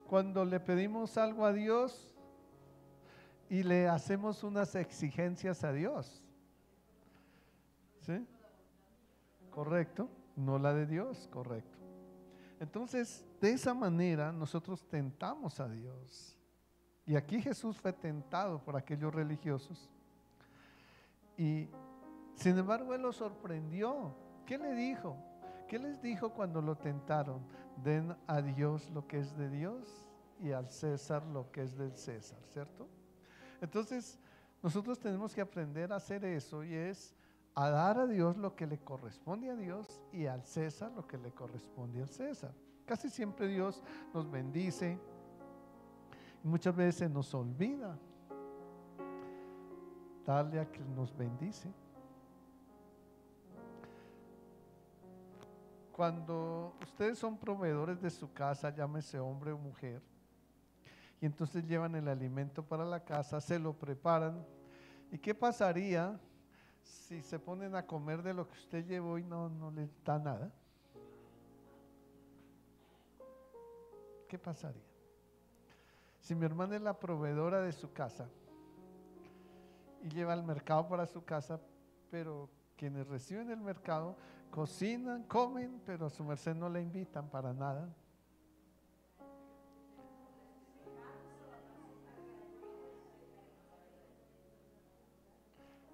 cuando le pedimos algo a Dios y le hacemos unas exigencias a Dios. ¿Sí? Correcto, no la de Dios, correcto. Entonces, de esa manera nosotros tentamos a Dios. Y aquí Jesús fue tentado por aquellos religiosos. Y sin embargo, Él los sorprendió. ¿Qué le dijo? ¿Qué les dijo cuando lo tentaron? Den a Dios lo que es de Dios y al César lo que es del César, ¿cierto? Entonces, nosotros tenemos que aprender a hacer eso, y es a dar a Dios lo que le corresponde a Dios y al César lo que le corresponde al César. Casi siempre Dios nos bendice y muchas veces nos olvida darle a quien nos bendice. Cuando ustedes son proveedores de su casa, llámese hombre o mujer, y entonces llevan el alimento para la casa, se lo preparan, ¿y qué pasaría si se ponen a comer de lo que usted llevó y no les da nada? ¿Qué pasaría? Si mi hermana es la proveedora de su casa y lleva al mercado para su casa, pero quienes reciben el mercado cocinan, comen, pero a su merced no la invitan para nada.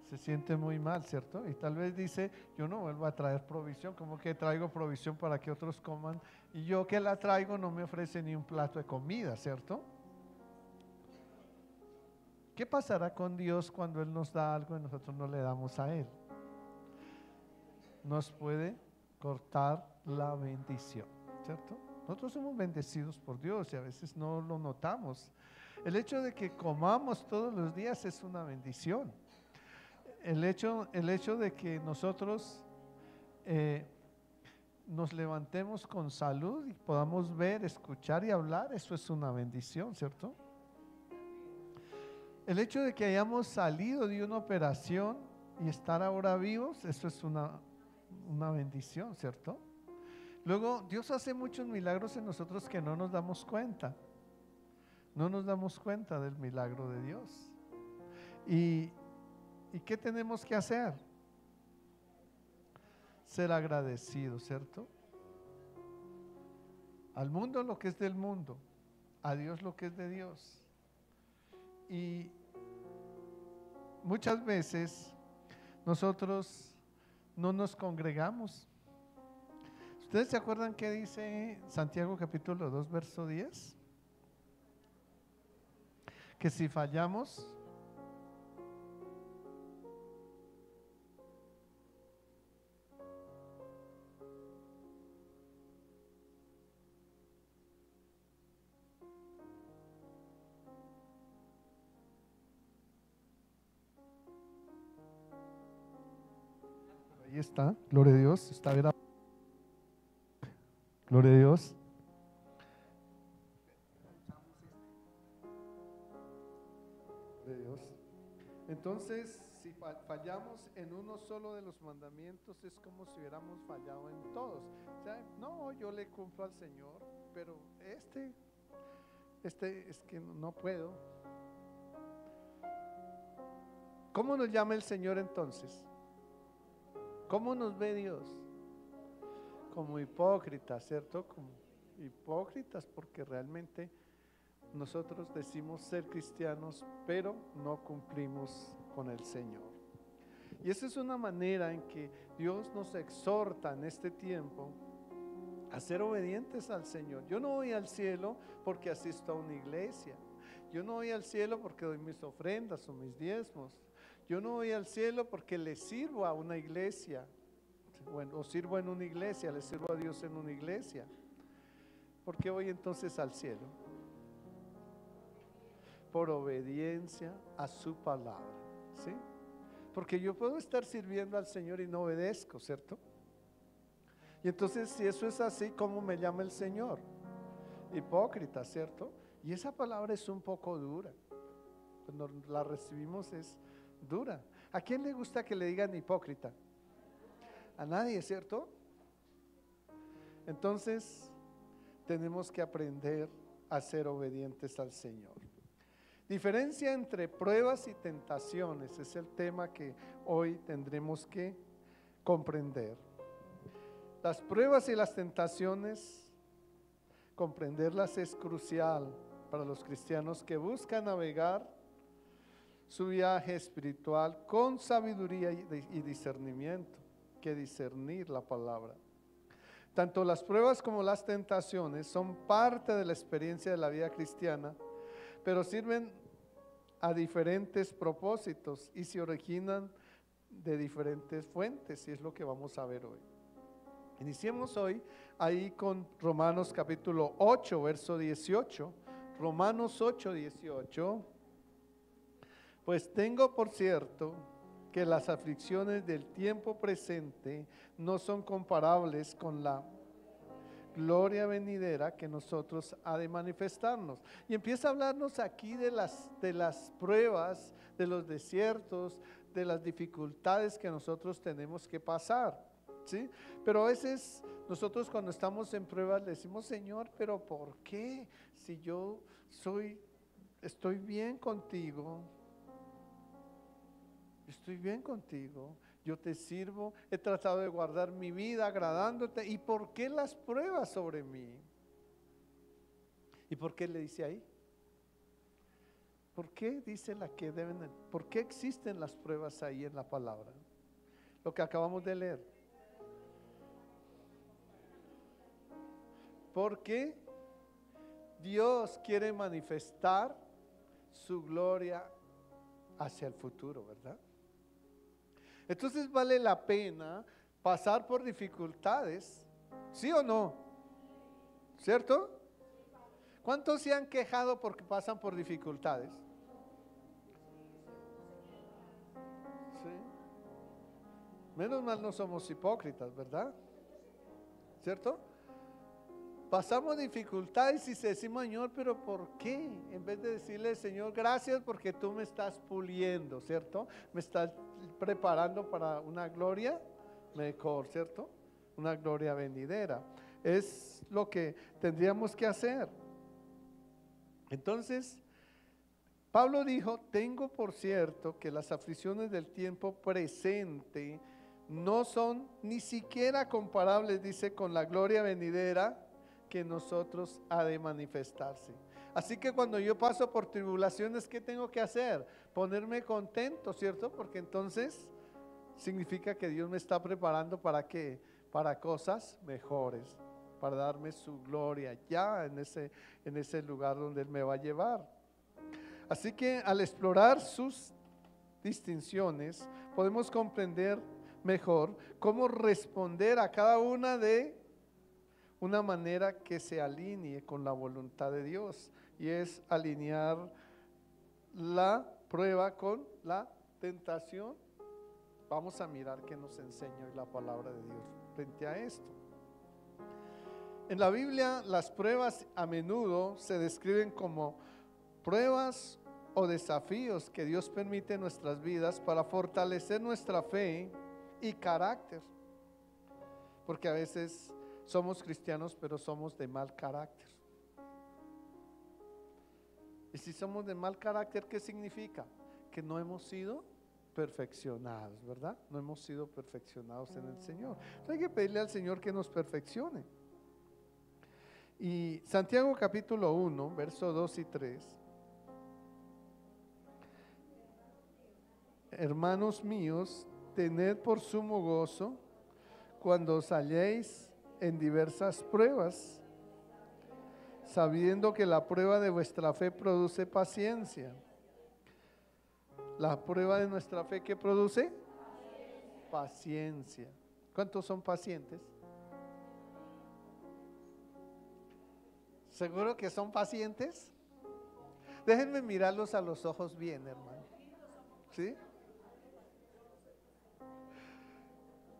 Se siente muy mal, ¿cierto? Y tal vez dice, yo no vuelvo a traer provisión, como que traigo provisión para que otros coman, y yo que la traigo no me ofrece ni un plato de comida, ¿cierto? ¿Qué pasará con Dios cuando Él nos da algo y nosotros no le damos a Él? Nos puede cortar la bendición, ¿cierto? Nosotros somos bendecidos por Dios y a veces no lo notamos. El hecho de que comamos todos los días es una bendición. El hecho de que nosotros nos levantemos con salud y podamos ver, escuchar y hablar, eso es una bendición, ¿cierto? El hecho de que hayamos salido de una operación y estar ahora vivos, eso es una bendición, ¿cierto? Luego, Dios hace muchos milagros en nosotros que no nos damos cuenta. No nos damos cuenta del milagro de Dios. ¿Y qué tenemos que hacer? Ser agradecidos, ¿cierto? Al mundo lo que es del mundo, a Dios lo que es de Dios. Y muchas veces nosotros no nos congregamos. ¿Ustedes se acuerdan qué dice Santiago capítulo 2, verso 10? Que si fallamos, ahí está, gloria a Dios, está grabado. Gloria a Dios. De Dios. Entonces, si fallamos en uno solo de los mandamientos, es como si hubiéramos fallado en todos. O sea, no, yo le cumplo al Señor, pero este es que no puedo. ¿Cómo nos llama el Señor entonces? ¿Cómo nos ve Dios? Como hipócritas, ¿cierto? Como hipócritas, porque realmente nosotros decimos ser cristianos, pero no cumplimos con el Señor. Y esa es una manera en que Dios nos exhorta en este tiempo a ser obedientes al Señor. Yo no voy al cielo porque asisto a una iglesia. Yo no voy al cielo porque doy mis ofrendas o mis diezmos. Yo no voy al cielo porque le sirvo a una iglesia. Bueno, o sirvo en una iglesia, le sirvo a Dios en una iglesia. ¿Por qué voy entonces al cielo? Por obediencia a su palabra, ¿sí? Porque yo puedo estar sirviendo al Señor y no obedezco, ¿cierto? Y entonces, si eso es así, ¿cómo me llama el Señor? Hipócrita, ¿cierto? Y esa palabra es un poco dura. Cuando la recibimos es dura. ¿A quién le gusta que le digan hipócrita? A nadie, ¿cierto? Entonces tenemos que aprender a ser obedientes al Señor. Diferencia entre pruebas y tentaciones es el tema que hoy tendremos que comprender. Las pruebas y las tentaciones, comprenderlas es crucial para los cristianos que buscan navegar su viaje espiritual con sabiduría y discernimiento, que discernir la palabra. Tanto las pruebas como las tentaciones son parte de la experiencia de la vida cristiana, pero sirven a diferentes propósitos y se originan de diferentes fuentes, y es lo que vamos a ver hoy. Iniciemos hoy ahí con Romanos capítulo 8, verso 18. Romanos 8, 18. Pues tengo por cierto que las aflicciones del tiempo presente no son comparables con la gloria venidera que nosotros ha de manifestarnos. Y empieza a hablarnos aquí de las pruebas, de los desiertos, de las dificultades que nosotros tenemos que pasar, ¿sí? Pero a veces nosotros cuando estamos en pruebas le decimos, Señor, pero ¿por qué? Si yo estoy bien contigo. Estoy bien contigo, yo te sirvo, he tratado de guardar mi vida agradándote. ¿Y por qué las pruebas sobre mí? ¿Y por qué le dice ahí? ¿Por qué dice por qué existen las pruebas ahí en la palabra? Lo que acabamos de leer. Porque Dios quiere manifestar su gloria hacia el futuro, ¿verdad? Entonces vale la pena pasar por dificultades, ¿sí o no? ¿Cierto? ¿Cuántos se han quejado porque pasan por dificultades? Sí. Menos mal no somos hipócritas, ¿verdad? ¿Cierto? Pasamos dificultades y se decimos, Señor, pero ¿por qué? En vez de decirle, Señor, gracias porque tú me estás puliendo, ¿cierto? Me estás preparando para una gloria mejor, ¿cierto? Una gloria venidera. Es lo que tendríamos que hacer. Entonces, Pablo dijo, tengo por cierto que las aflicciones del tiempo presente no son ni siquiera comparables, dice, con la gloria venidera que nosotros ha de manifestarse. Así que cuando yo paso por tribulaciones, ¿qué tengo que hacer? Ponerme contento, ¿cierto? Porque entonces significa que Dios me está preparando ¿para qué? Para cosas mejores, para darme su gloria ya en ese lugar donde Él me va a llevar. Así que al explorar sus distinciones, podemos comprender mejor cómo responder a cada una de una manera que se alinee con la voluntad de Dios, y es alinear la prueba con la tentación. Vamos a mirar qué nos enseña la palabra de Dios frente a esto. En la Biblia, las pruebas a menudo se describen como pruebas o desafíos que Dios permite en nuestras vidas para fortalecer nuestra fe y carácter, porque a veces somos cristianos, pero somos de mal carácter. Y si somos de mal carácter, ¿qué significa? Que no hemos sido perfeccionados, ¿verdad? No hemos sido perfeccionados en el Señor. Entonces hay que pedirle al Señor que nos perfeccione. Y Santiago capítulo 1, verso 2 y 3. Hermanos míos, tened por sumo gozo cuando os halléis en diversas pruebas, sabiendo que la prueba de vuestra fe produce paciencia. La prueba de nuestra fe, ¿qué produce? Paciencia. ¿Cuántos son pacientes? ¿Seguro que son pacientes? Déjenme mirarlos a los ojos bien, hermano. ¿Sí?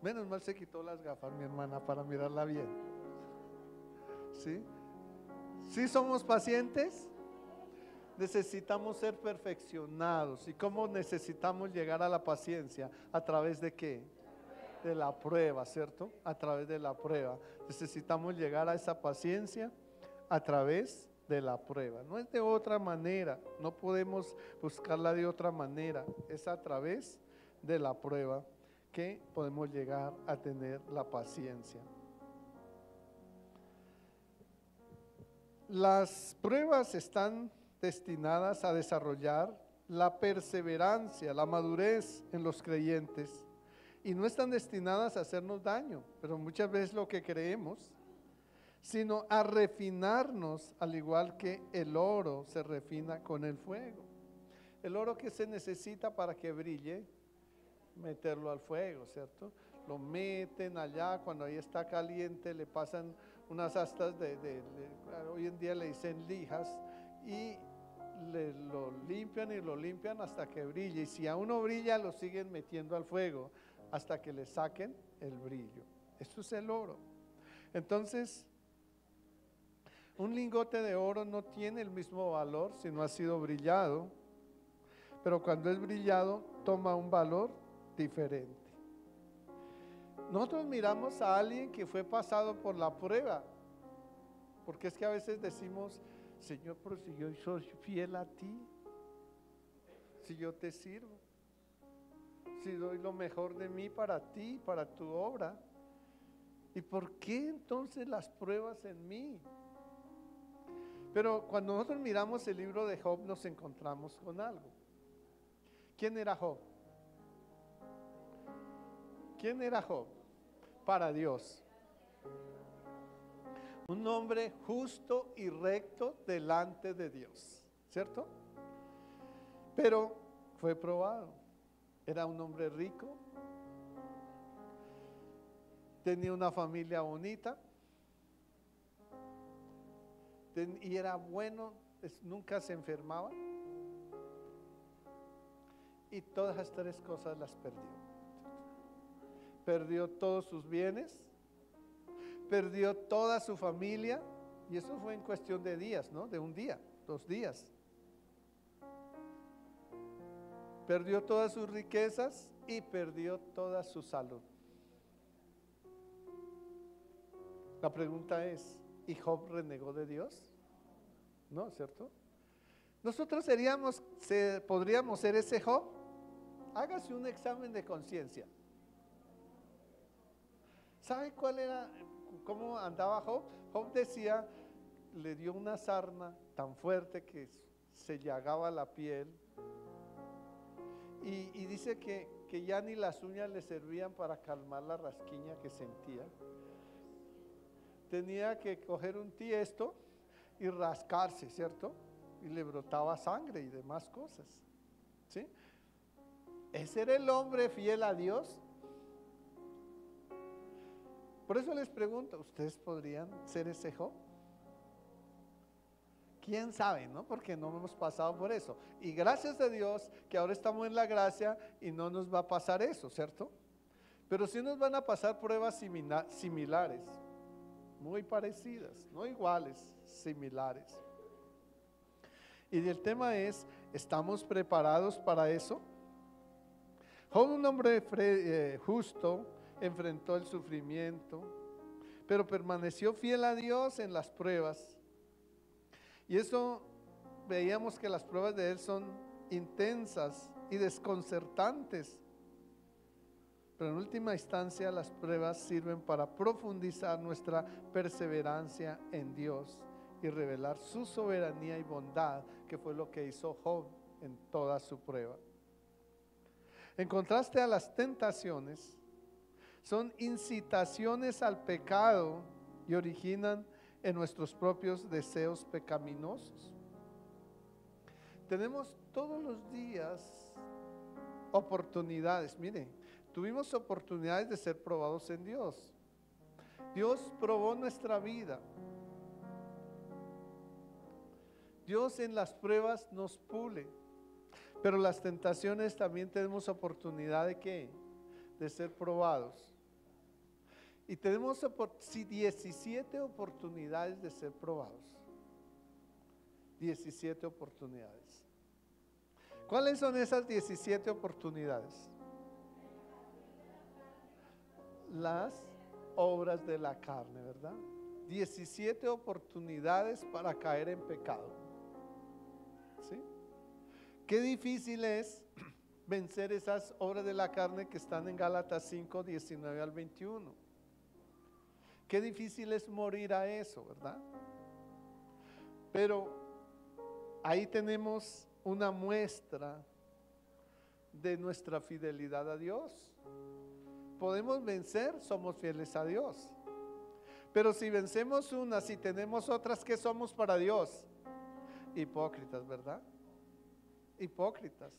Menos mal se quitó las gafas, mi hermana, para mirarla bien. ¿Sí? ¿Sí somos pacientes? Necesitamos ser perfeccionados. ¿Y cómo necesitamos llegar a la paciencia? ¿A través de qué? De la prueba, ¿cierto? A través de la prueba. Necesitamos llegar a esa paciencia a través de la prueba. No es de otra manera, no podemos buscarla de otra manera. Es a través de la prueba que podemos llegar a tener la paciencia. Las pruebas están destinadas a desarrollar la perseverancia, la madurez en los creyentes, y no están destinadas a hacernos daño, pero muchas veces lo que creemos, sino a refinarnos, al igual que el oro se refina con el fuego. El oro que se necesita para que brille, meterlo al fuego, ¿cierto? Lo meten allá, cuando ahí está caliente le pasan unas astas hoy en día le dicen lijas, y lo limpian y lo limpian hasta que brille, y si aún no brilla lo siguen metiendo al fuego hasta que le saquen el brillo. Esto es el oro. Entonces, un lingote de oro no tiene el mismo valor si no ha sido brillado, pero cuando es brillado toma un valor diferente. Nosotros miramos a alguien que fue pasado por la prueba, porque es que a veces decimos: Señor, pero si yo soy fiel a ti, si yo te sirvo, si doy lo mejor de mí para ti, para tu obra, ¿y por qué entonces las pruebas en mí? Pero cuando nosotros miramos el libro de Job nos encontramos con algo. ¿Quién era Job? ¿Quién era Job para Dios? Un hombre justo y recto delante de Dios, ¿cierto? Pero fue probado. Era un hombre rico, tenía una familia bonita, y era bueno, nunca se enfermaba, y todas las tres cosas las perdió. Perdió todos sus bienes, perdió toda su familia, y eso fue en cuestión de días, ¿no? De un día, 2 días. Perdió todas sus riquezas y perdió toda su salud. La pregunta es, ¿y Job renegó de Dios? No, ¿cierto? Nosotros podríamos ser ese Job. Hágase un examen de conciencia. ¿Sabe cómo andaba Job? Job decía, le dio una sarna tan fuerte que se llagaba la piel, y dice que ya ni las uñas le servían para calmar la rasquiña que sentía. Tenía que coger un tiesto y rascarse, ¿cierto? Y le brotaba sangre y demás cosas, ¿sí? ¿Ese era el hombre fiel a Dios? Por eso les pregunto, ¿ustedes podrían ser ese Job? ¿Quién sabe, no? Porque no hemos pasado por eso. Y gracias a Dios que ahora estamos en la gracia y no nos va a pasar eso, ¿cierto? Pero sí nos van a pasar pruebas similares, muy parecidas, no iguales, similares. Y el tema es, ¿estamos preparados para eso? Job, un hombre justo, enfrentó el sufrimiento, pero permaneció fiel a Dios en las pruebas. Y eso veíamos que las pruebas de él son intensas y desconcertantes. Pero en última instancia las pruebas sirven para profundizar nuestra perseverancia en Dios y revelar su soberanía y bondad, que fue lo que hizo Job en toda su prueba. En contraste a las tentaciones, son incitaciones al pecado y originan en nuestros propios deseos pecaminosos. Tenemos todos los días oportunidades. Miren, tuvimos oportunidades de ser probados en Dios. Dios probó nuestra vida. Dios en las pruebas nos pule. Pero las tentaciones también tenemos oportunidad de ¿qué? De ser probados. Y tenemos 17 oportunidades de ser probados. 17 oportunidades. ¿Cuáles son esas 17 oportunidades? Las obras de la carne, ¿verdad? 17 oportunidades para caer en pecado. ¿Sí? Qué difícil es vencer esas obras de la carne que están en Gálatas 5, 19 al 21. Qué difícil es morir a eso, ¿verdad? Pero ahí tenemos una muestra de nuestra fidelidad a Dios. Podemos vencer, somos fieles a Dios. Pero si vencemos unas y tenemos otras, ¿qué somos para Dios? Hipócritas, ¿verdad? Hipócritas.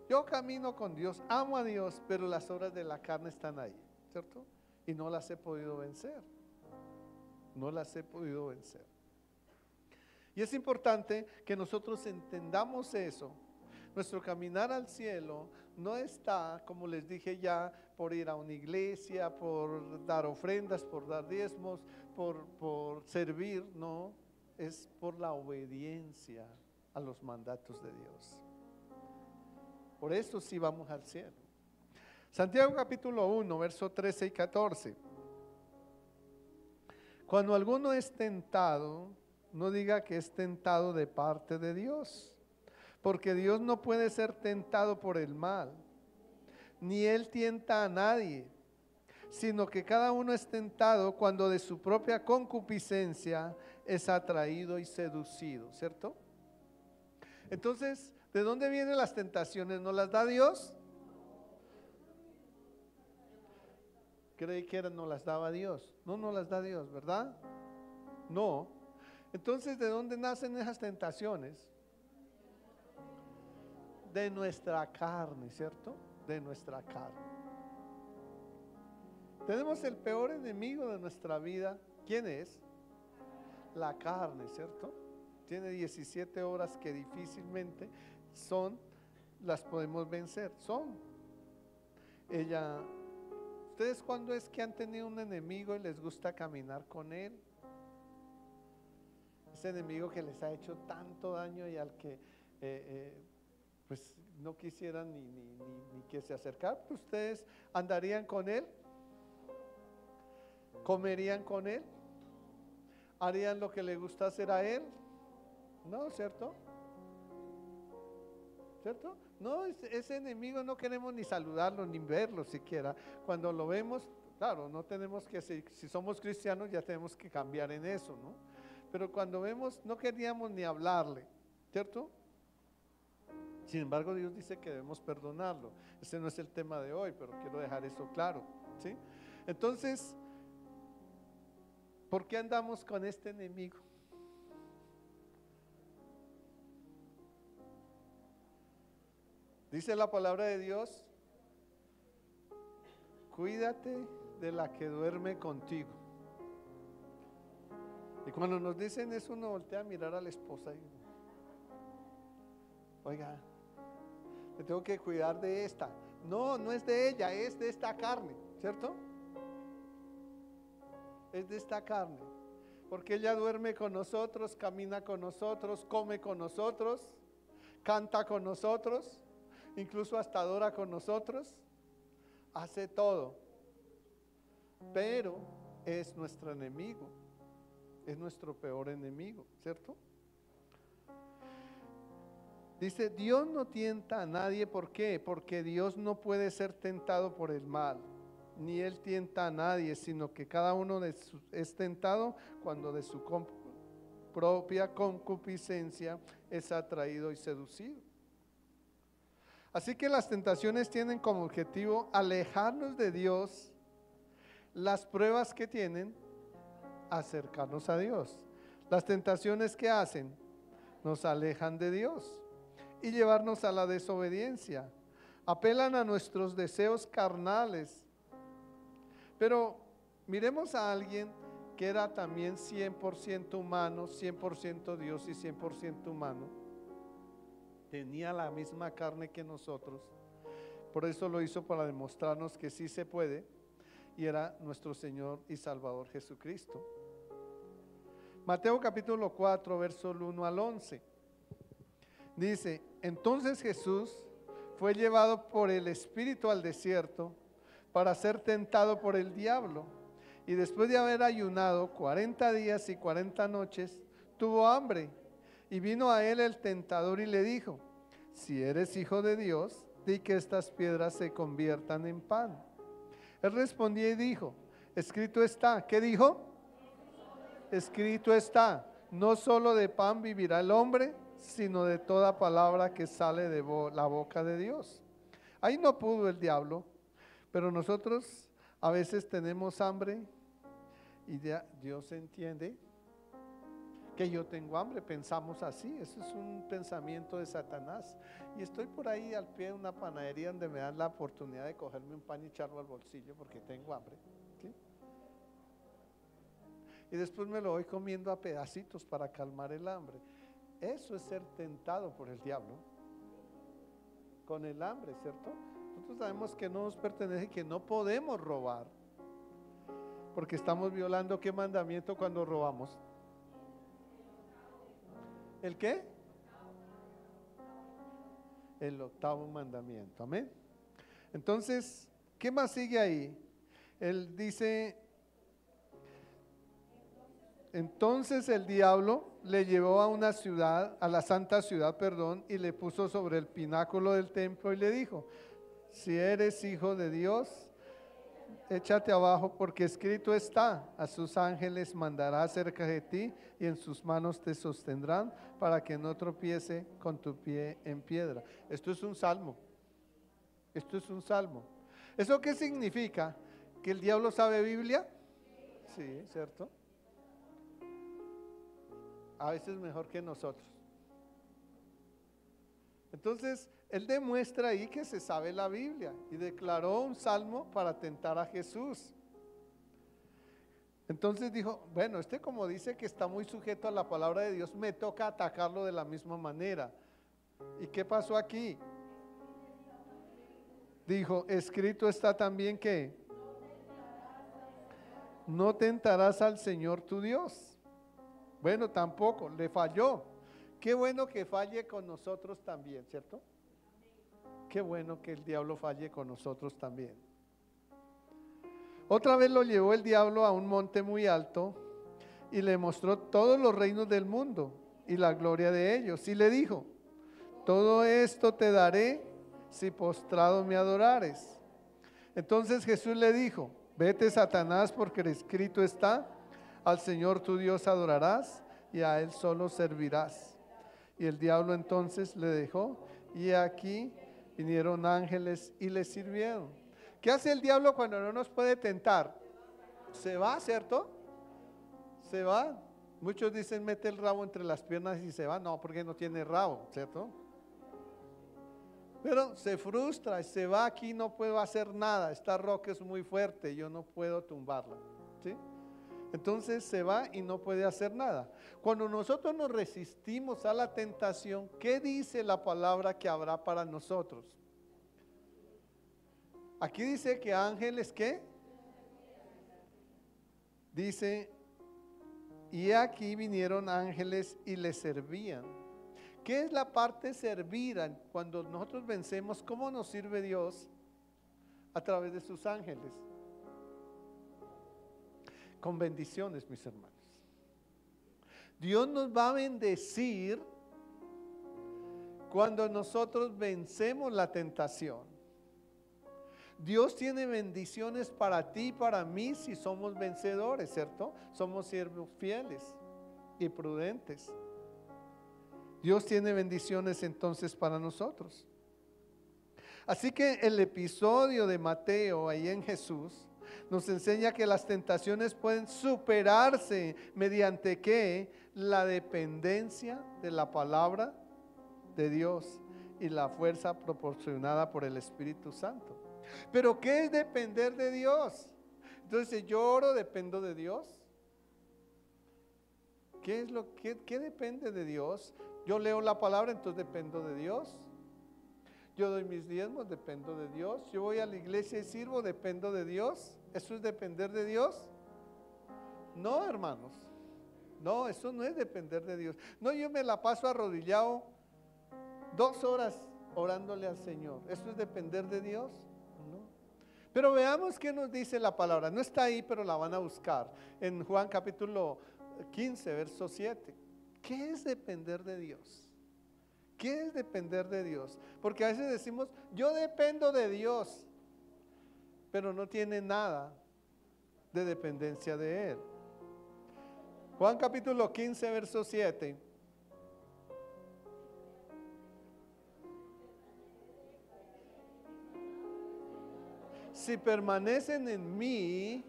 Yo camino con Dios, amo a Dios, pero las obras de la carne están ahí, ¿cierto? Y no las he podido vencer. No las he podido vencer. Y es importante que nosotros entendamos eso. Nuestro caminar al cielo no está, como les dije ya, por ir a una iglesia, por dar ofrendas, por dar diezmos, por servir, no, es por la obediencia a los mandatos de Dios. Por eso sí vamos al cielo. Santiago capítulo 1, verso 13 y 14. Cuando alguno es tentado, no diga que es tentado de parte de Dios, porque Dios no puede ser tentado por el mal, ni Él tienta a nadie, sino que cada uno es tentado cuando de su propia concupiscencia es atraído y seducido, ¿cierto? Entonces, ¿de dónde vienen las tentaciones? ¿Nos las da Dios? Creí que nos las daba Dios. No nos las da Dios, ¿verdad? No. Entonces, ¿de dónde nacen esas tentaciones? De nuestra carne, ¿cierto? De nuestra carne. Tenemos el peor enemigo de nuestra vida. ¿Quién es? La carne, ¿cierto? Tiene 17 horas que difícilmente las podemos vencer. ¿Ustedes cuándo es que han tenido un enemigo y les gusta caminar con él? Ese enemigo que les ha hecho tanto daño y al que pues no quisieran ni que se acercara. ¿Ustedes andarían con él? ¿Comerían con él? ¿Harían lo que le gusta hacer a él? No, ¿cierto? ¿Cierto? No, ese enemigo no queremos ni saludarlo ni verlo siquiera. Cuando lo vemos, claro, no tenemos que, si somos cristianos ya tenemos que cambiar en eso, ¿no? Pero cuando vemos, no queríamos ni hablarle, ¿cierto? Sin embargo, Dios dice que debemos perdonarlo. Ese no es el tema de hoy, pero quiero dejar eso claro, ¿sí? Entonces, ¿por qué andamos con este enemigo? Dice la palabra de Dios, cuídate de la que duerme contigo. Y cuando nos dicen eso, uno voltea a mirar a la esposa y, oiga, me tengo que cuidar de esta. No, no es de ella, es de esta carne, ¿cierto? Es de esta carne, porque ella duerme con nosotros, camina con nosotros, come con nosotros, canta con nosotros, incluso hasta adora con nosotros, hace todo, pero es nuestro enemigo, es nuestro peor enemigo, ¿cierto? Dice, Dios no tienta a nadie, ¿por qué? Porque Dios no puede ser tentado por el mal, ni Él tienta a nadie, sino que cada uno es tentado cuando de su propia concupiscencia es atraído y seducido. Así que las tentaciones tienen como objetivo alejarnos de Dios. Las pruebas que tienen, acercarnos a Dios. Las tentaciones que hacen, nos alejan de Dios y llevarnos a la desobediencia. Apelan a nuestros deseos carnales. Pero miremos a alguien que era también 100% humano, 100% Dios y 100% humano. Tenía la misma carne que nosotros, por eso lo hizo para demostrarnos que sí se puede, y era nuestro Señor y Salvador Jesucristo. Mateo capítulo 4, verso 1 al 11. Dice, entonces Jesús fue llevado por el Espíritu al desierto para ser tentado por el diablo, Y después de haber ayunado 40 días y 40 noches, tuvo hambre. Y vino a él el tentador y le dijo: si eres hijo de Dios, di que estas piedras se conviertan en pan. Él respondió y dijo: escrito está. ¿Qué dijo? Escrito está: no solo de pan vivirá el hombre, sino de toda palabra que sale de la boca de Dios. Ahí no pudo el diablo, pero nosotros a veces tenemos hambre y Dios entiende que yo tengo hambre, pensamos así. Eso es un pensamiento de Satanás. Y estoy por ahí al pie de una panadería donde me dan la oportunidad de cogerme un pan y echarlo al bolsillo porque tengo hambre, ¿sí? Y después me lo voy comiendo a pedacitos para calmar el hambre. Eso es ser tentado por el diablo con el hambre, ¿cierto? Nosotros sabemos que no nos pertenece y que no podemos robar, porque estamos violando ¿qué mandamiento cuando robamos? ¿El qué? El octavo mandamiento, amén. Entonces, ¿qué más sigue ahí? Él dice: entonces el diablo le llevó a una ciudad, a la santa ciudad, perdón, y le puso sobre el pináculo del templo y le dijo: si eres hijo de Dios, échate abajo, porque escrito está: a sus ángeles mandará cerca de ti y en sus manos te sostendrán para que no tropiece con tu pie en piedra. Esto es un salmo. Esto es un salmo. ¿Eso qué significa? ¿Que el diablo sabe Biblia? Sí, ¿cierto? A veces mejor que nosotros. Entonces, él demuestra ahí que se sabe la Biblia y declaró un salmo para tentar a Jesús. Entonces dijo: bueno, como dice que está muy sujeto a la palabra de Dios, me toca atacarlo de la misma manera. ¿Y qué pasó aquí? Dijo: escrito está también que no tentarás al Señor tu Dios. Bueno, tampoco, le falló. Qué bueno que falle con nosotros también, ¿cierto? Qué bueno que el diablo falle con nosotros también. Otra vez lo llevó el diablo a un monte muy alto y le mostró todos los reinos del mundo y la gloria de ellos. Y le dijo: todo esto te daré si postrado me adorares. Entonces Jesús le dijo: vete, Satanás, porque escrito está: al Señor tu Dios adorarás y a Él solo servirás. Y el diablo entonces le dejó, y aquí vinieron ángeles y le sirvieron. ¿Qué hace el diablo cuando no nos puede tentar? Se va, ¿cierto? Se va. Muchos dicen mete el rabo entre las piernas y se va. No, porque no tiene rabo, ¿cierto? Pero se frustra, se va. Aquí no puedo hacer nada, esta roca es muy fuerte, yo no puedo tumbarla, ¿sí? Entonces se va y no puede hacer nada. Cuando nosotros nos resistimos a la tentación, ¿qué dice la palabra que habrá para nosotros? Aquí dice que ángeles, ¿qué? Dice: y aquí vinieron ángeles y le servían. ¿Qué es la parte servir? Cuando nosotros vencemos, ¿cómo nos sirve Dios? A través de sus ángeles. Con bendiciones, mis hermanos. Dios nos va a bendecir cuando nosotros vencemos la tentación. Dios tiene bendiciones para ti y para mí si somos vencedores, ¿cierto? Somos siervos fieles y prudentes. Dios tiene bendiciones entonces para nosotros. Así que el episodio de Mateo ahí en Jesús nos enseña que las tentaciones pueden superarse mediante ¿qué? La dependencia de la palabra de Dios y la fuerza proporcionada por el Espíritu Santo. Pero ¿qué es depender de Dios? Entonces, yo oro, dependo de Dios. ¿Qué depende de Dios? Yo leo la palabra, entonces dependo de Dios. Yo doy mis diezmos, dependo de Dios. Yo voy a la iglesia y sirvo, dependo de Dios. ¿Eso es depender de Dios? No, hermanos. No, eso no es depender de Dios. No, yo me la paso arrodillado 2 horas orándole al Señor. ¿Eso es depender de Dios? No. Pero veamos qué nos dice la palabra. No está ahí, pero la van a buscar. En Juan capítulo 15, verso 7. ¿Qué es depender de Dios? ¿Qué es depender de Dios? Porque a veces decimos, yo dependo de Dios, pero no tiene nada de dependencia de Él. Juan capítulo 15, verso 7. Si permanecen en mí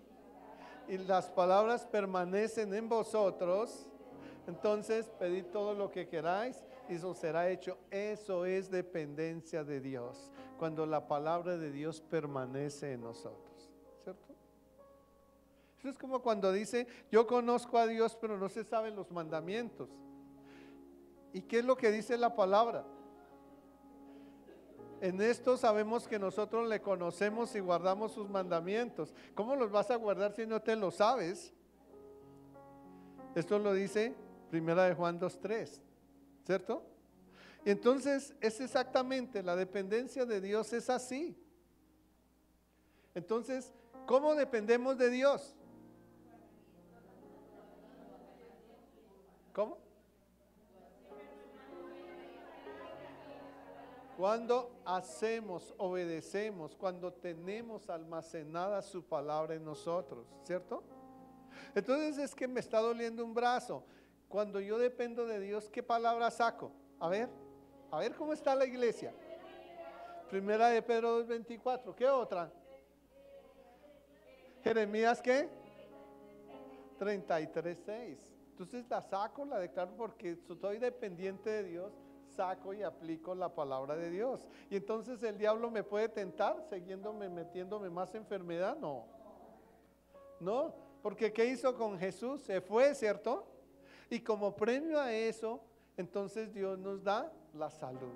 y las palabras permanecen en vosotros, entonces pedid todo lo que queráis y eso será hecho. Eso es dependencia de Dios, cuando la palabra de Dios permanece en nosotros, ¿cierto? Eso es como cuando dice, yo conozco a Dios, pero no se saben los mandamientos. ¿Y qué es lo que dice la palabra? En esto sabemos que nosotros le conocemos y guardamos sus mandamientos. ¿Cómo los vas a guardar si no te lo sabes? Esto lo dice Primera de Juan 2:3, ¿cierto? Y entonces es exactamente, la dependencia de Dios es así. Entonces, ¿cómo dependemos de Dios? ¿Cómo? Cuando hacemos, obedecemos, cuando tenemos almacenada su palabra en nosotros, ¿cierto? Entonces es que me está doliendo un brazo. Cuando yo dependo de Dios, ¿qué palabra saco? A ver cómo está la iglesia. Primera de Pedro 2:24. ¿Qué otra? Jeremías, ¿qué? 33:6. Entonces la saco, la declaro porque estoy dependiente de Dios. Saco y aplico la palabra de Dios. Y entonces el diablo me puede tentar metiéndome más enfermedad. No, porque ¿qué hizo con Jesús? Se fue, ¿cierto? Y como premio a eso, entonces Dios nos da la salud,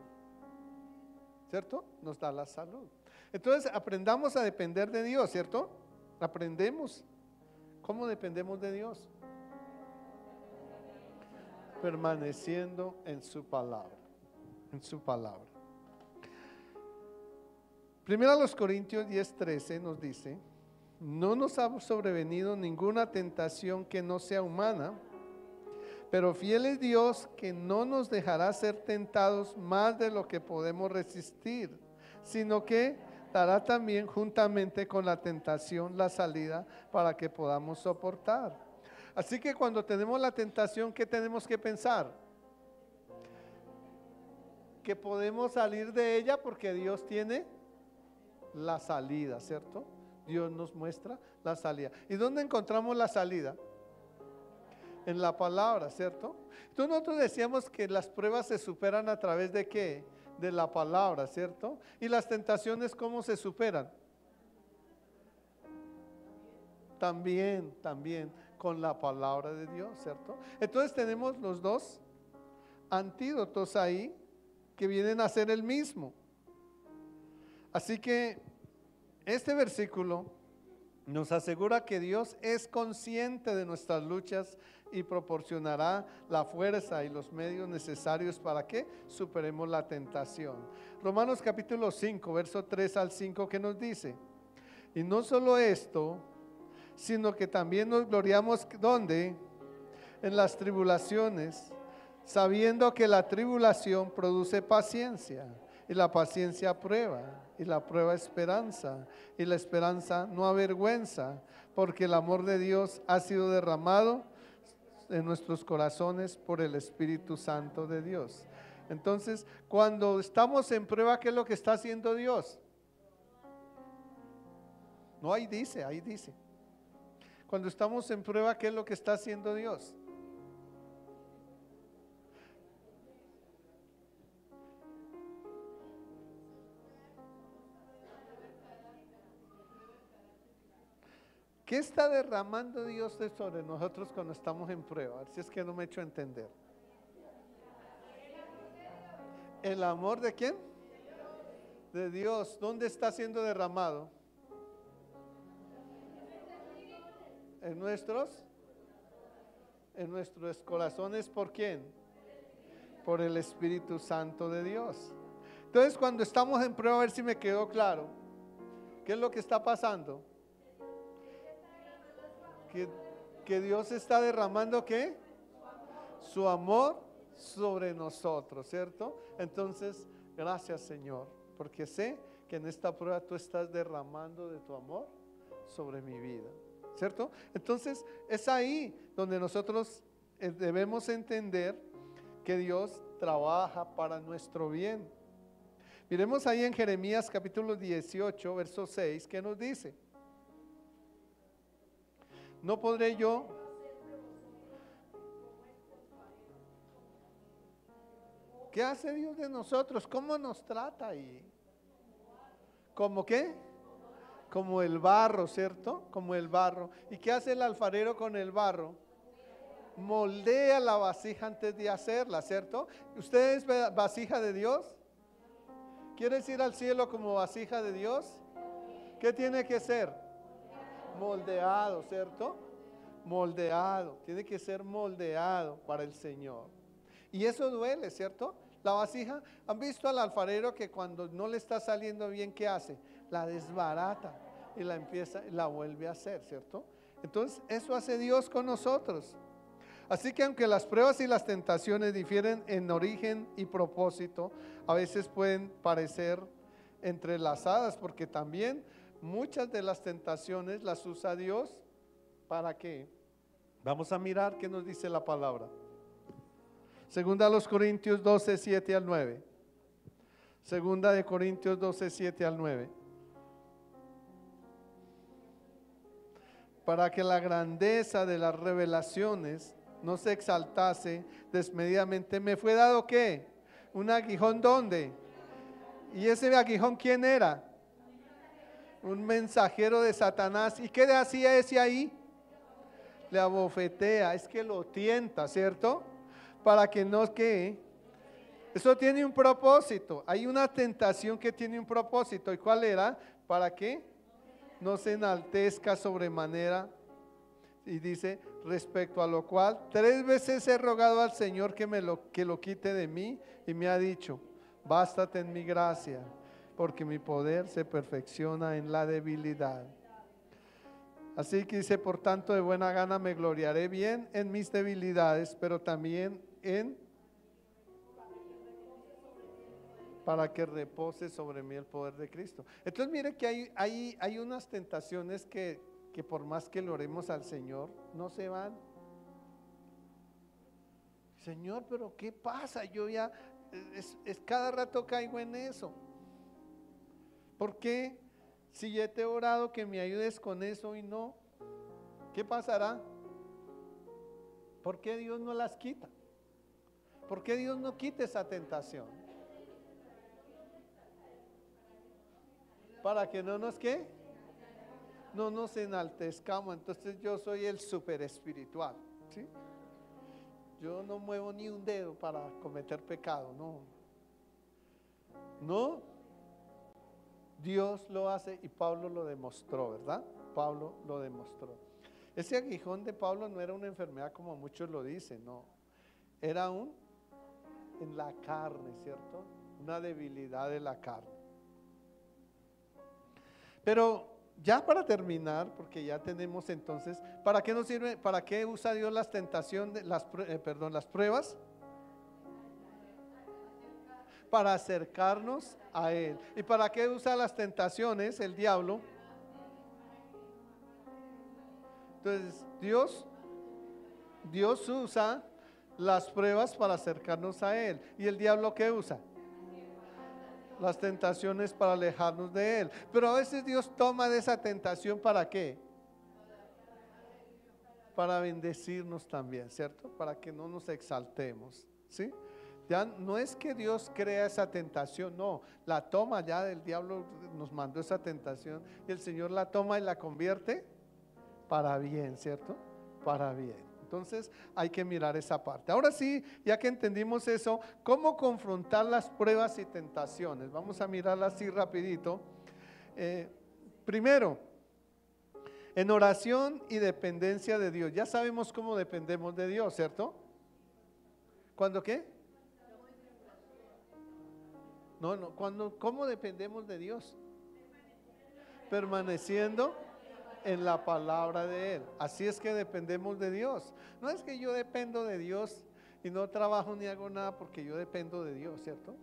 ¿cierto? Nos da la salud. Entonces aprendamos a depender de Dios, ¿cierto? Aprendemos. ¿Cómo dependemos de Dios? Permaneciendo en su palabra. En su palabra. Primero a los Corintios 10:13 nos dice: no nos ha sobrevenido ninguna tentación que no sea humana, pero fiel es Dios, que no nos dejará ser tentados más de lo que podemos resistir, sino que dará también juntamente con la tentación la salida para que podamos soportar. Así que cuando tenemos la tentación, ¿qué tenemos que pensar? Que podemos salir de ella porque Dios tiene la salida, ¿cierto? Dios nos muestra la salida. ¿Y dónde encontramos la salida? En la palabra, ¿cierto? Entonces nosotros decíamos que las pruebas se superan a través de ¿qué? De la palabra, ¿cierto? Y las tentaciones, ¿cómo se superan? También con la palabra de Dios, ¿cierto? Entonces tenemos los dos antídotos ahí que vienen a ser el mismo. Así que este versículo nos asegura que Dios es consciente de nuestras luchas y proporcionará la fuerza y los medios necesarios para que superemos la tentación. Romanos capítulo 5, verso 3 al 5, que nos dice: y no solo esto, sino que también nos gloriamos, ¿dónde? En las tribulaciones, sabiendo que la tribulación produce paciencia, y la paciencia prueba, y la prueba esperanza, y la esperanza no avergüenza, porque el amor de Dios ha sido derramado en nuestros corazones por el Espíritu Santo de Dios. Entonces, cuando estamos en prueba, ¿qué es lo que está haciendo Dios? No, ahí dice. Cuando estamos en prueba, ¿qué es lo que está haciendo Dios? ¿Qué está derramando Dios sobre nosotros cuando estamos en prueba? A ver si es que no me he hecho entender. ¿El amor de quién? De Dios. ¿Dónde está siendo derramado? En nuestros corazones. ¿Por quién? Por el Espíritu Santo de Dios. Entonces, cuando estamos en prueba, a ver si me quedó claro. ¿Qué es lo que está pasando? Que Dios está derramando ¿qué? Su amor sobre nosotros, ¿cierto? Entonces, gracias Señor, porque sé que en esta prueba tú estás derramando de tu amor sobre mi vida, ¿cierto? Entonces, es ahí donde nosotros debemos entender que Dios trabaja para nuestro bien. Miremos ahí en Jeremías capítulo 18, verso 6, ¿qué nos dice? No podré yo. ¿Qué hace Dios de nosotros? ¿Cómo nos trata ahí? ¿Cómo qué? Como el barro, ¿cierto? Como el barro. ¿Y qué hace el alfarero con el barro? Moldea la vasija antes de hacerla, ¿cierto? ¿Usted es vasija de Dios? ¿Quieres ir al cielo como vasija de Dios? ¿Qué tiene que ser? Moldeado, ¿cierto? Moldeado. Tiene que ser moldeado para el Señor. Y eso duele, ¿cierto? La vasija, ¿han visto al alfarero que cuando no le está saliendo bien, qué hace? La desbarata y la vuelve a hacer, ¿cierto? Entonces, eso hace Dios con nosotros. Así que aunque las pruebas y las tentaciones difieren en origen y propósito, a veces pueden parecer entrelazadas, porque también muchas de las tentaciones las usa Dios. ¿Para qué? Vamos a mirar qué nos dice la palabra. Segunda a los Corintios 12, 7 al 9. Segunda de Corintios 12, 7 al 9. Para que la grandeza de las revelaciones no se exaltase desmedidamente, me fue dado ¿qué? Un aguijón, ¿dónde? ¿Y ese aguijón quién era? Un mensajero de Satanás. ¿Y qué le hacía ese ahí? Le abofetea, es que lo tienta, ¿cierto? Para que no que eso tiene un propósito. Hay una tentación que tiene un propósito. ¿Y cuál era? Para que no se enaltezca sobremanera. Y dice, respecto a lo cual 3 veces he rogado al Señor que lo quite de mí, y me ha dicho, bástate en mi gracia, porque mi poder se perfecciona en la debilidad. Así que dice, por tanto de buena gana me gloriaré bien en mis debilidades, pero también para que repose sobre mí el poder de Cristo. Entonces mire que hay unas tentaciones que por más que le oremos al Señor, no se van. Señor, pero ¿qué pasa? Yo ya, cada rato caigo en eso. ¿Por qué? Si ya te he orado que me ayudes con eso y no, ¿qué pasará? ¿Por qué Dios no las quita? ¿Por qué Dios no quita esa tentación? Para que no nos ¿qué? No nos enaltezcamos. Entonces yo soy el super espiritual, ¿sí? Yo no muevo ni un dedo para cometer pecado, no. No. Dios lo hace y Pablo lo demostró, ¿verdad? Pablo lo demostró. Ese aguijón de Pablo no era una enfermedad como muchos lo dicen, no. Era en la carne, ¿cierto? Una debilidad de la carne. Pero ya para terminar, porque ya tenemos entonces, ¿para qué nos sirve? ¿Para qué usa Dios las tentaciones, las pruebas? Para acercarnos a Él. ¿Y para qué usa las tentaciones el diablo? Entonces, Dios usa las pruebas para acercarnos a Él. ¿Y el diablo qué usa? Las tentaciones para alejarnos de Él. Pero a veces Dios toma de esa tentación ¿para qué? Para bendecirnos también, ¿cierto? Para que no nos exaltemos, ¿sí? Ya no es que Dios crea esa tentación, no, la toma ya del diablo, nos mandó esa tentación y el Señor la toma y la convierte para bien, ¿cierto? Para bien. Entonces hay que mirar esa parte. Ahora sí, ya que entendimos eso, ¿cómo confrontar las pruebas y tentaciones? Vamos a mirarla así rapidito. Primero, en oración y dependencia de Dios. Ya sabemos cómo dependemos de Dios, ¿cierto? ¿Cuándo qué? ¿Cómo dependemos de Dios? permaneciendo en la palabra de Él. Así es que dependemos de Dios. No es que yo dependo de Dios y no trabajo ni hago nada porque yo dependo de Dios, ¿cierto?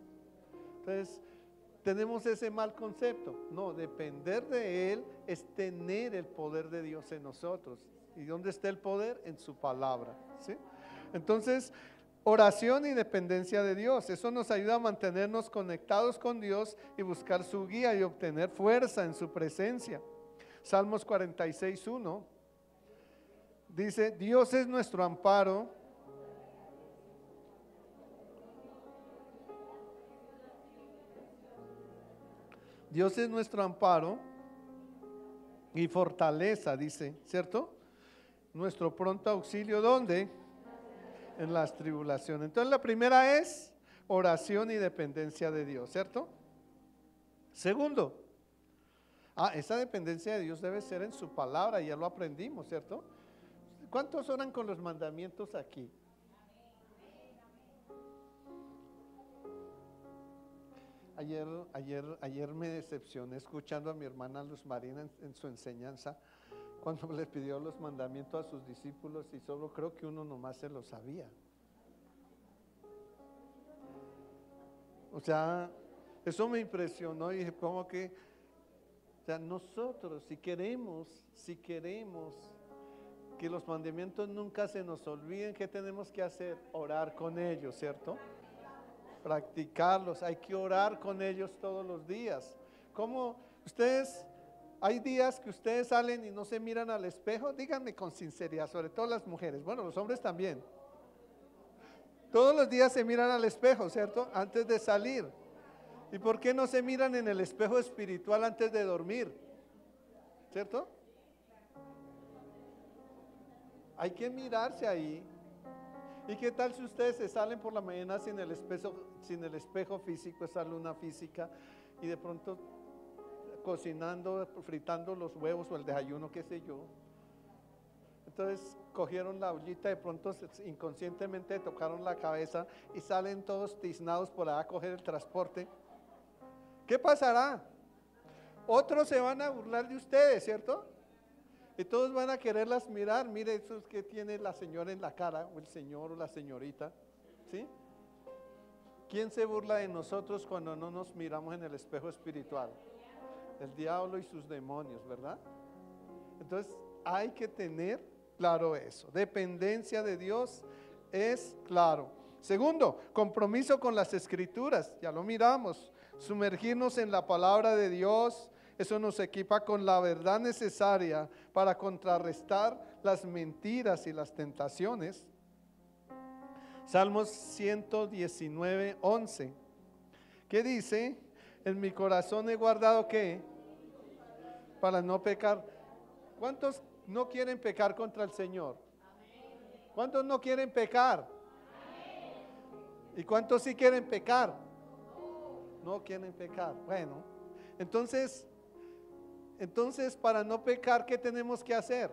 Entonces, tenemos ese mal concepto. No, depender de Él es tener el poder de Dios en nosotros. ¿Y dónde está el poder? En su palabra, ¿sí? Entonces, oración y dependencia de Dios. Eso nos ayuda a mantenernos conectados con Dios y buscar su guía y obtener fuerza en su presencia. Salmos 46:1 dice: Dios es nuestro amparo. Dios es nuestro amparo y fortaleza, dice, ¿cierto? Nuestro pronto auxilio, ¿dónde? En las tribulaciones. Entonces la primera es oración y dependencia de Dios, ¿cierto? Segundo, esa dependencia de Dios debe ser en su palabra, ya lo aprendimos, ¿cierto? ¿Cuántos oran con los mandamientos aquí? Ayer me decepcioné escuchando a mi hermana Luz Marina en su enseñanza, cuando le pidió los mandamientos a sus discípulos y solo creo que uno nomás se lo sabía. O sea, eso me impresionó y dije, ¿cómo que? O sea, nosotros si queremos que los mandamientos nunca se nos olviden, ¿qué tenemos que hacer? Orar con ellos, ¿cierto? Practicarlos, hay que orar con ellos todos los días. ¿Cómo ustedes, hay días que ustedes salen y no se miran al espejo? Díganme con sinceridad, sobre todo las mujeres, bueno, los hombres también. Todos los días se miran al espejo, ¿cierto? Antes de salir. ¿Y por qué no se miran en el espejo espiritual antes de dormir? ¿Cierto? Hay que mirarse ahí. ¿Y qué tal si ustedes se salen por la mañana sin el espejo físico, esa luna física, y de pronto cocinando, fritando los huevos o el desayuno, qué sé yo? Entonces cogieron la ollita, de pronto inconscientemente tocaron la cabeza y salen todos tiznados por allá a coger el transporte. ¿Qué pasará? Otros se van a burlar de ustedes, ¿cierto? Y todos van a quererlas mirar. Mire, eso es que tiene la señora en la cara, o el señor o la señorita, ¿sí? ¿Quién se burla de nosotros cuando no nos miramos en el espejo espiritual? El diablo y sus demonios, ¿verdad? Entonces hay que tener claro eso. Dependencia de Dios es claro. Segundo, compromiso con las escrituras, ya lo miramos. Sumergirnos en la palabra de Dios, eso nos equipa con la verdad necesaria para contrarrestar las mentiras y las tentaciones. Salmos 119:11. ¿Qué dice? En mi corazón he guardado ¿qué? Para no pecar. ¿Cuántos no quieren pecar contra el Señor? ¿Cuántos no quieren pecar? ¿Y cuántos sí quieren pecar? No quieren pecar. Bueno, entonces para no pecar, ¿qué tenemos que hacer?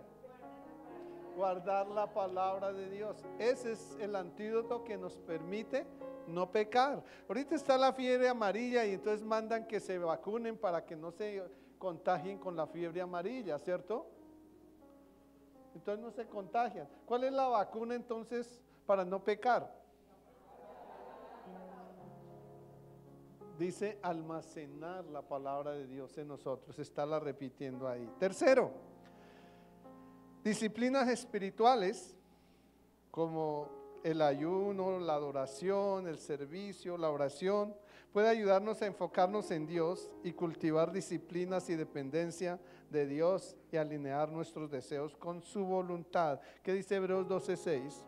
Guardar la palabra de Dios. Ese es el antídoto que nos permite no pecar. Ahorita está la fiebre amarilla y entonces mandan que se vacunen para que no se contagien con la fiebre amarilla, ¿cierto? Entonces no se contagian. ¿Cuál es la vacuna entonces para no pecar? Dice almacenar la palabra de Dios en nosotros, estarla repitiendo ahí. Tercero, disciplinas espirituales como el ayuno, la adoración, el servicio, la oración, puede ayudarnos a enfocarnos en Dios y cultivar disciplinas y dependencia de Dios y alinear nuestros deseos con su voluntad. ¿Qué dice Hebreos 12:6?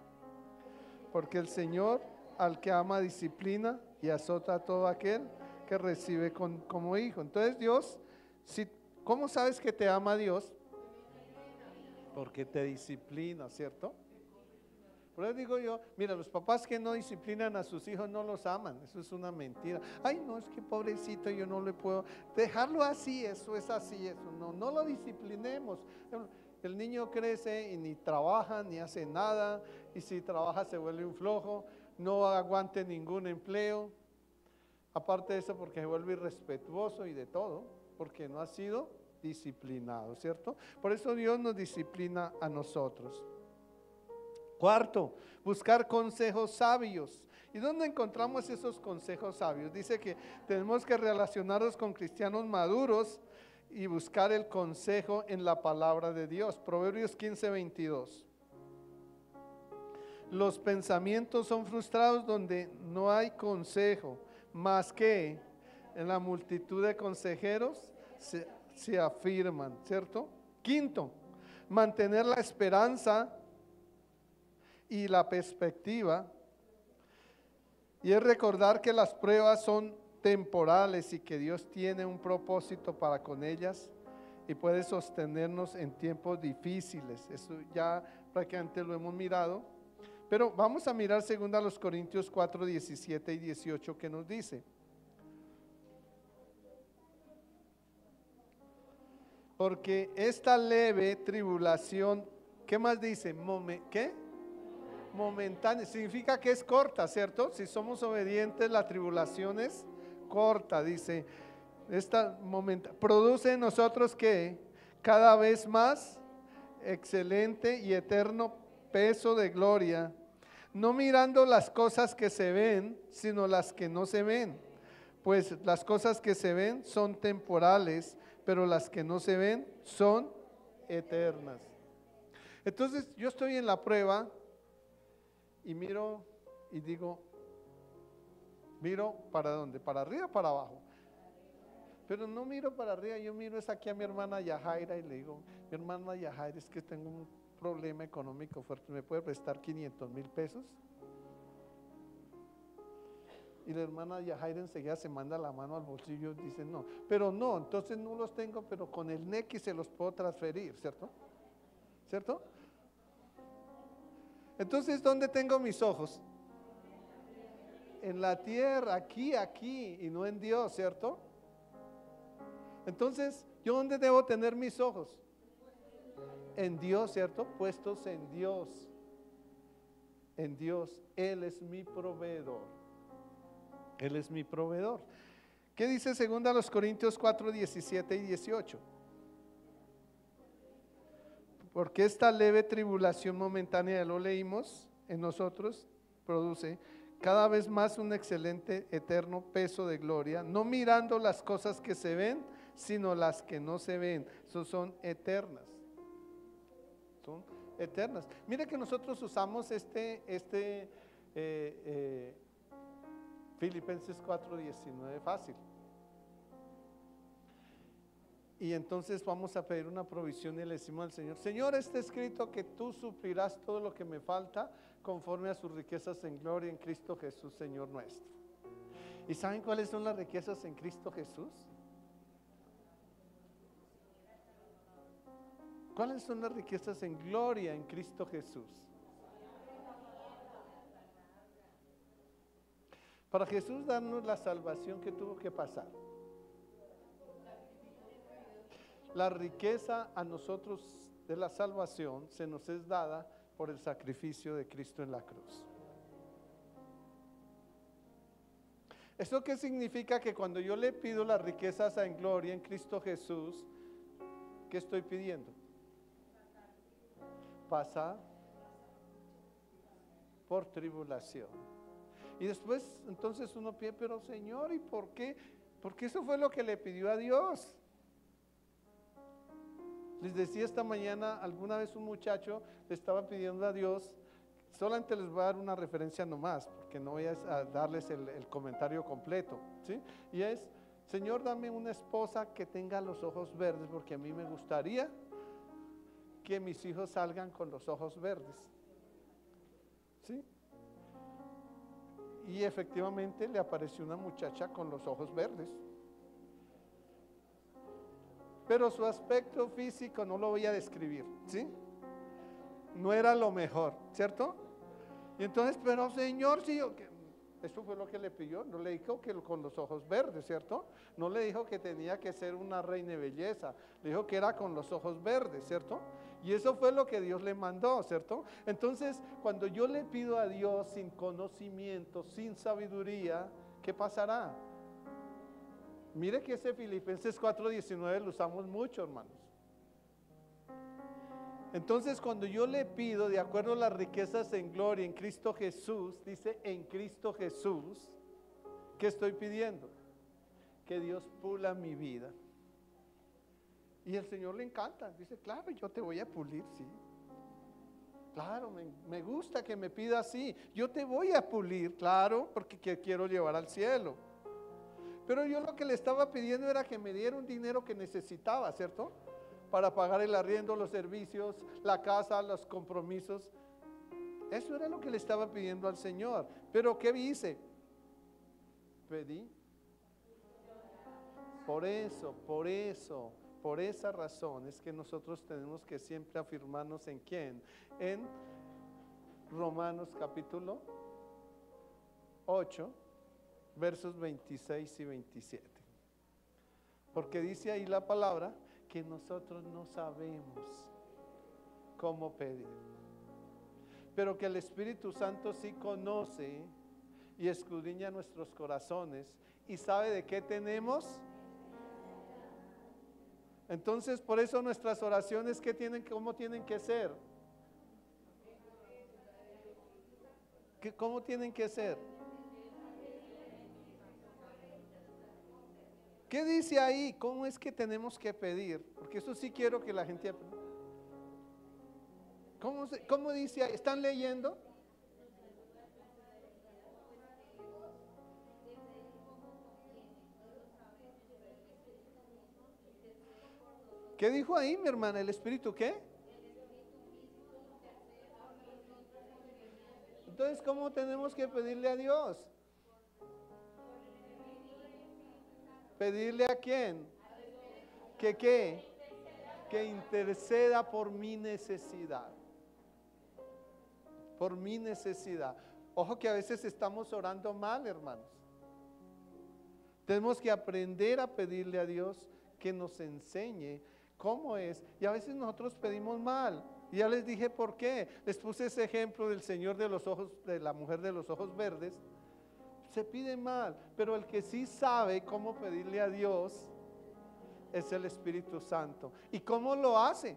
Porque el Señor al que ama disciplina y azota a todo aquel que recibe como hijo. Entonces Dios, ¿cómo sabes que te ama Dios? Porque te disciplina, ¿cierto? Por eso digo yo, mira, los papás que no disciplinan a sus hijos no los aman, eso es una mentira. Ay, no, es que pobrecito, yo no le puedo dejarlo así, eso es así, eso no lo disciplinemos. El niño crece y ni trabaja, ni hace nada, y si trabaja se vuelve un flojo, no aguante ningún empleo. Aparte de eso, porque se vuelve irrespetuoso y de todo, porque no ha sido disciplinados, ¿cierto? Por eso Dios nos disciplina a nosotros. Cuarto, buscar consejos sabios. ¿Y dónde encontramos esos consejos sabios? Dice que tenemos que relacionarnos con cristianos maduros y buscar el consejo en la palabra de Dios. Proverbios 15:22. Los pensamientos son frustrados donde no hay consejo, más que en la multitud de consejeros se afirman, ¿cierto? Quinto, mantener la esperanza y la perspectiva, y es recordar que las pruebas son temporales y que Dios tiene un propósito para con ellas y puede sostenernos en tiempos difíciles. Eso ya prácticamente lo hemos mirado, pero vamos a mirar 2 Corintios 4, 17 y 18 que nos dice: porque esta leve tribulación, ¿qué más dice? ¿Qué? Momentánea, significa que es corta, ¿cierto? Si somos obedientes, la tribulación es corta, dice. Produce en nosotros que cada vez más excelente y eterno peso de gloria, no mirando las cosas que se ven, sino las que no se ven, pues las cosas que se ven son temporales, pero las que no se ven son eternas. Entonces yo estoy en la prueba y miro y digo, miro para dónde, para arriba o para abajo. Pero no miro para arriba, yo miro es aquí a mi hermana Yajaira y le digo, mi hermana Yajaira, es que tengo un problema económico fuerte, ¿me puede prestar 500,000 pesos? Y la hermana Yajaira enseguida se manda la mano al bolsillo y dice, no, pero no, entonces no los tengo, pero con el NECI se los puedo transferir, ¿cierto? ¿Cierto? Entonces, ¿dónde tengo mis ojos? En la tierra, aquí, y no en Dios, ¿cierto? Entonces, ¿yo dónde debo tener mis ojos? En Dios, ¿cierto? Puestos en Dios. En Dios. Él es mi proveedor. Él es mi proveedor. ¿Qué dice 2 Corintios 4, 17 y 18? Porque esta leve tribulación momentánea, ya lo leímos, en nosotros produce cada vez más un excelente eterno peso de gloria, no mirando las cosas que se ven, sino las que no se ven. Eso son eternas. Son eternas. Mire que nosotros usamos Filipenses 4:19 fácil. Y entonces vamos a pedir una provisión y le decimos al Señor, Señor, está escrito que tú suplirás todo lo que me falta conforme a sus riquezas en gloria en Cristo Jesús, Señor nuestro. ¿Y saben cuáles son las riquezas en Cristo Jesús? ¿Cuáles son las riquezas en gloria en Cristo Jesús? Para Jesús darnos la salvación que tuvo que pasar. La riqueza a nosotros de la salvación se nos es dada por el sacrificio de Cristo en la cruz. ¿Esto qué significa? Que cuando yo le pido las riquezas en gloria en Cristo Jesús, ¿qué estoy pidiendo? Pasar por tribulación. Y después entonces uno pide, pero Señor, ¿y por qué? Porque eso fue lo que le pidió a Dios. Les decía esta mañana, alguna vez un muchacho le estaba pidiendo a Dios, solamente les voy a dar una referencia nomás, porque no voy a darles el comentario completo, ¿sí? Y es, Señor, dame una esposa que tenga los ojos verdes, porque a mí me gustaría que mis hijos salgan con los ojos verdes, ¿sí? Y efectivamente le apareció una muchacha con los ojos verdes. Pero su aspecto físico no lo voy a describir, ¿sí? No era lo mejor, ¿cierto? Y entonces, pero Señor, sí, eso fue lo que le pidió. No le dijo que con los ojos verdes, ¿cierto? No le dijo que tenía que ser una reina de belleza. Le dijo que era con los ojos verdes, ¿cierto? Y eso fue lo que Dios le mandó, ¿cierto? Entonces, cuando yo le pido a Dios sin conocimiento, sin sabiduría, ¿qué pasará? Mire que ese Filipenses 4:19 lo usamos mucho, hermanos. Entonces, cuando yo le pido, de acuerdo a las riquezas en gloria en Cristo Jesús, dice en Cristo Jesús, ¿qué estoy pidiendo? Que Dios pula mi vida. Y el Señor le encanta, dice, claro, yo te voy a pulir, sí. Claro, me gusta que me pida así, yo te voy a pulir, claro, porque quiero llevar al cielo. Pero yo lo que le estaba pidiendo era que me diera un dinero que necesitaba, ¿cierto? Para pagar el arriendo, los servicios, la casa, los compromisos. Eso era lo que le estaba pidiendo al Señor. Pero ¿qué hice? Pedí. Por esa razón es que nosotros tenemos que siempre afirmarnos en quién. En Romanos capítulo 8, versos 26 y 27. Porque dice ahí la palabra que nosotros no sabemos cómo pedir, pero que el Espíritu Santo sí conoce y escudriña nuestros corazones y sabe de qué tenemos. Entonces, por eso nuestras oraciones, ¿cómo tienen que ser? ¿Cómo tienen que ser? ¿Qué dice ahí? ¿Cómo es que tenemos que pedir? Porque eso sí quiero que la gente aprenda. ¿Cómo dice ahí? ¿Están leyendo? ¿Qué dijo ahí, mi hermana? ¿El Espíritu qué? Entonces, ¿cómo tenemos que pedirle a Dios? ¿Pedirle a quién? ¿Que qué? Que interceda por mi necesidad. Por mi necesidad. Ojo que a veces estamos orando mal, hermanos. Tenemos que aprender a pedirle a Dios que nos enseñe cómo es. Y a veces nosotros pedimos mal. Y ya les dije por qué. Les puse ese ejemplo del señor de los ojos, de la mujer de los ojos verdes. Se pide mal, pero el que sí sabe cómo pedirle a Dios es el Espíritu Santo. ¿Y cómo lo hace?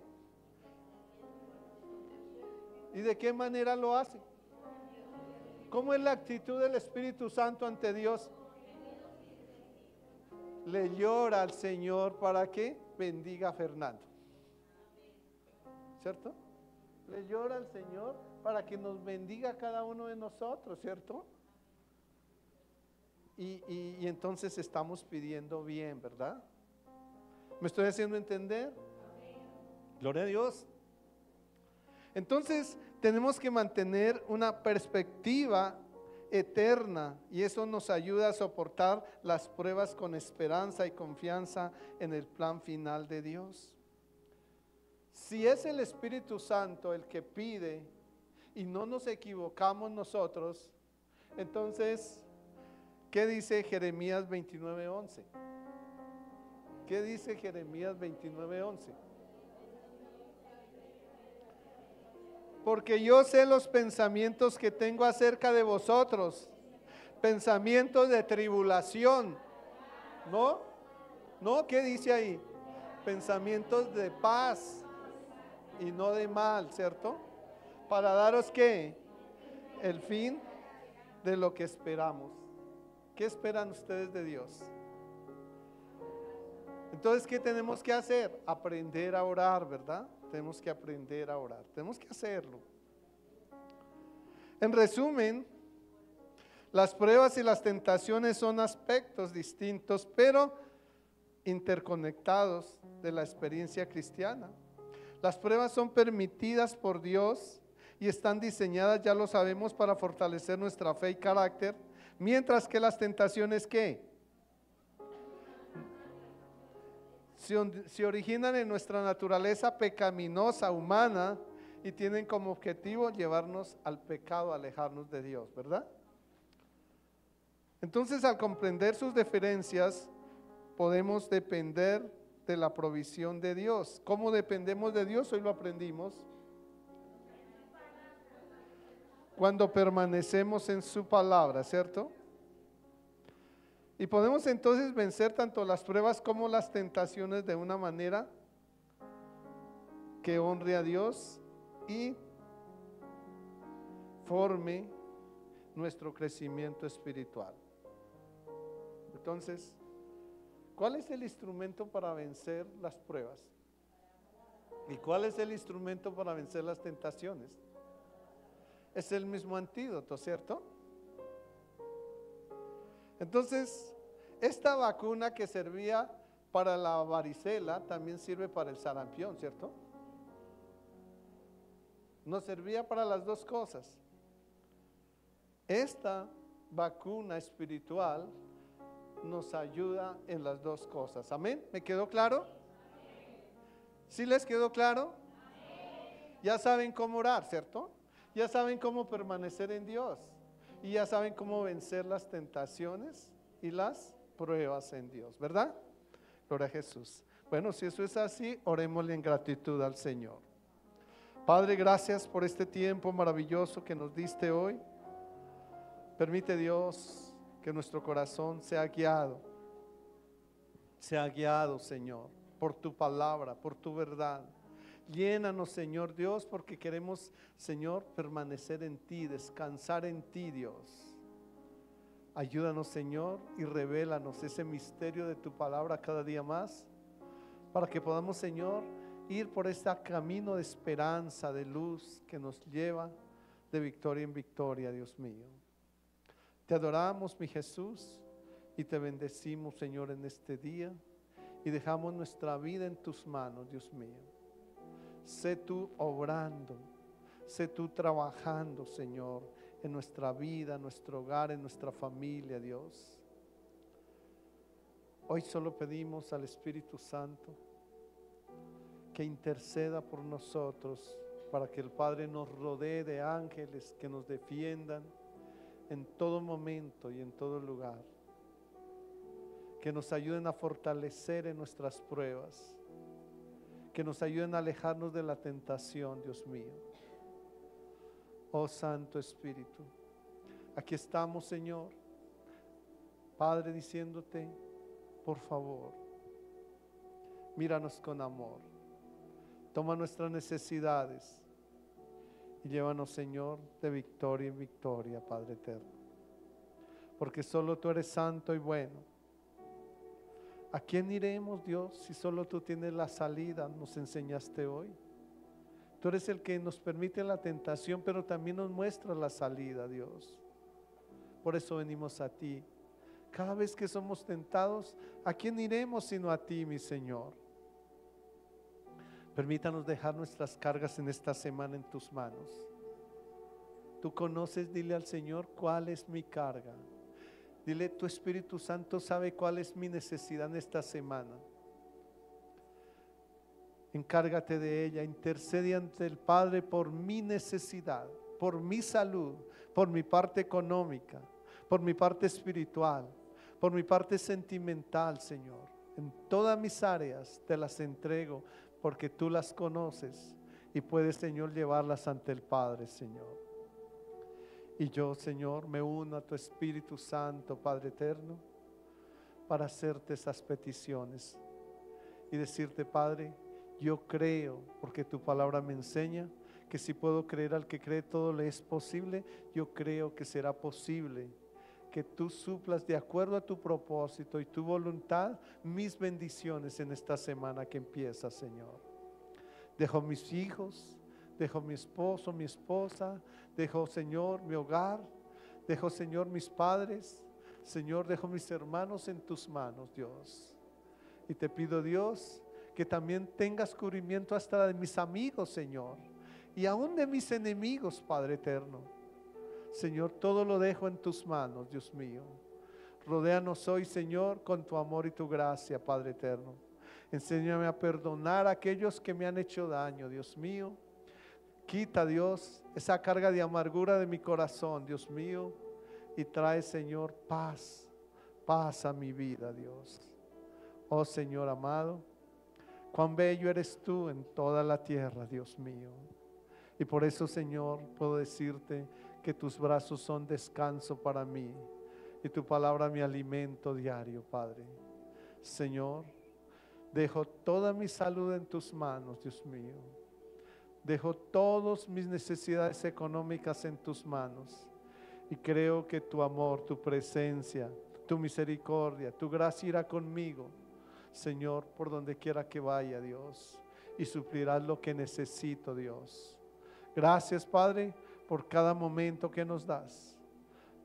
¿Y de qué manera lo hace? ¿Cómo es la actitud del Espíritu Santo ante Dios? Le llora al Señor para que bendiga a Fernando. ¿Cierto? Le llora al Señor para que nos bendiga a cada uno de nosotros, ¿cierto? Y entonces estamos pidiendo bien, ¿verdad? ¿Me estoy haciendo entender? Gloria a Dios. Entonces tenemos que mantener una perspectiva eterna y eso nos ayuda a soportar las pruebas con esperanza y confianza en el plan final de Dios. Si es el Espíritu Santo el que pide y no nos equivocamos nosotros, entonces, ¿qué dice Jeremías 29:11? ¿Qué dice Jeremías 29:11? Porque yo sé los pensamientos que tengo acerca de vosotros, pensamientos de tribulación, ¿no? ¿No? ¿Qué dice ahí? Pensamientos de paz y no de mal, ¿cierto? Para daros ¿qué? El fin de lo que esperamos. ¿Qué esperan ustedes de Dios? Entonces, ¿qué tenemos que hacer? Aprender a orar, ¿verdad? Tenemos que aprender a orar, tenemos que hacerlo. En resumen, las pruebas y las tentaciones son aspectos distintos, pero interconectados de la experiencia cristiana. Las pruebas son permitidas por Dios y están diseñadas, ya lo sabemos, para fortalecer nuestra fe y carácter, mientras que las tentaciones, ¿qué? Se originan en nuestra naturaleza pecaminosa humana y tienen como objetivo llevarnos al pecado, alejarnos de Dios, ¿verdad? Entonces, al comprender sus diferencias, podemos depender de la provisión de Dios. ¿Cómo dependemos de Dios? Hoy lo aprendimos. Cuando permanecemos en su palabra, ¿cierto? Y podemos entonces vencer tanto las pruebas como las tentaciones de una manera que honre a Dios y forme nuestro crecimiento espiritual. Entonces, ¿cuál es el instrumento para vencer las pruebas? ¿Y cuál es el instrumento para vencer las tentaciones? Es el mismo antídoto, ¿cierto? Entonces, esta vacuna que servía para la varicela también sirve para el sarampión, ¿cierto? Nos servía para las dos cosas. Esta vacuna espiritual nos ayuda en las dos cosas. ¿Amén? ¿Me quedó claro? ¿Sí les quedó claro? Ya saben cómo orar, ¿cierto? Ya saben cómo permanecer en Dios. Y ya saben cómo vencer las tentaciones y las pruebas en Dios, ¿verdad? Gloria a Jesús. Bueno, si eso es así, orémosle en gratitud al Señor. Padre, gracias por este tiempo maravilloso que nos diste hoy. Permite, Dios, que nuestro corazón sea guiado, Señor, por tu palabra, por tu verdad. Llénanos, Señor Dios, porque queremos, Señor, permanecer en ti, descansar en ti, Dios. Ayúdanos, Señor, y revélanos ese misterio de tu palabra cada día más, para que podamos, Señor, ir por este camino de esperanza, de luz que nos lleva de victoria en victoria, Dios mío. Te adoramos, mi Jesús, y te bendecimos, Señor, en este día, y dejamos nuestra vida en tus manos, Dios mío. Sé tú obrando, sé tú trabajando, Señor, en nuestra vida, en nuestro hogar, en nuestra familia, Dios. Hoy solo pedimos al Espíritu Santo que interceda por nosotros, para que el Padre nos rodee de ángeles que nos defiendan en todo momento y en todo lugar, que nos ayuden a fortalecer en nuestras pruebas, que nos ayuden a alejarnos de la tentación, Dios mío. Oh Santo Espíritu, aquí estamos, Señor, Padre, diciéndote, por favor, míranos con amor, toma nuestras necesidades y llévanos, Señor, de victoria en victoria, Padre eterno, porque solo tú eres santo y bueno. ¿A quién iremos, Dios, si solo tú tienes la salida? Nos enseñaste hoy. Tú eres el que nos permite la tentación, pero también nos muestra la salida, Dios. Por eso venimos a ti. Cada vez que somos tentados, ¿a quién iremos sino a ti, mi Señor? Permítanos dejar nuestras cargas en esta semana en tus manos. Tú conoces, dile al Señor, ¿cuál es mi carga? Dile, tu Espíritu Santo sabe cuál es mi necesidad en esta semana. Encárgate de ella, intercede ante el Padre por mi necesidad, por mi salud, por mi parte económica, por mi parte espiritual, por mi parte sentimental, Señor. En todas mis áreas te las entrego, porque tú las conoces y puedes, Señor, llevarlas ante el Padre, Señor. Y yo, Señor, me uno a tu Espíritu Santo, Padre eterno, para hacerte esas peticiones y decirte, Padre, yo creo, porque tu palabra me enseña que si puedo creer al que cree todo le es posible. Yo creo que será posible que tú suplas de acuerdo a tu propósito y tu voluntad mis bendiciones en esta semana que empieza, Señor. Dejo mis hijos, dejo mi esposo, mi esposa, dejo, Señor, mi hogar, dejo, Señor, mis padres, Señor, dejo mis hermanos en tus manos, Dios. Y te pido, Dios, que también tengas cubrimiento hasta de mis amigos, Señor, y aún de mis enemigos, Padre eterno. Señor, todo lo dejo en tus manos, Dios mío. Rodéanos hoy, Señor, con tu amor y tu gracia, Padre eterno. Enséñame a perdonar a aquellos que me han hecho daño, Dios mío. Quita, Dios, esa carga de amargura de mi corazón, Dios mío, y trae, Señor, paz, paz a mi vida, Dios. Oh Señor amado, cuán bello eres tú en toda la tierra, Dios mío. Y por eso, Señor, puedo decirte que tus brazos son descanso para mí. y tu palabra mi alimento diario, Padre. Señor, dejo toda mi salud en tus manos, Dios mío. Dejo todas mis necesidades económicas en tus manos. Y creo que tu amor, tu presencia, tu misericordia, tu gracia irá conmigo, Señor, por donde quiera que vaya, Dios. Y suplirás lo que necesito, Dios. Gracias, Padre, por cada momento que nos das.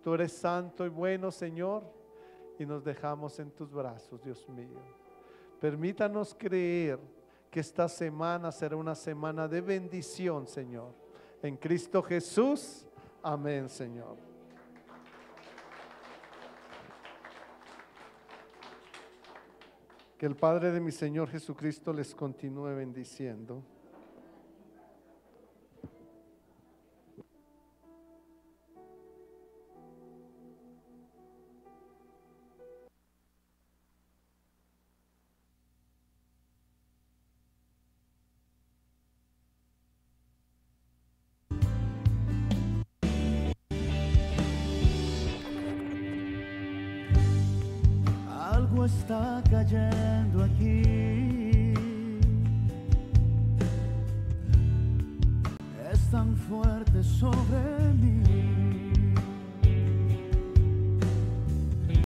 Tú eres santo y bueno, Señor, y nos dejamos en tus brazos, Dios mío. Permítanos creer que esta semana será una semana de bendición, Señor. En Cristo Jesús, amén, Señor. Que el Padre de mi Señor Jesucristo les continúe bendiciendo. Algo está cayendo aquí, es tan fuerte sobre mí.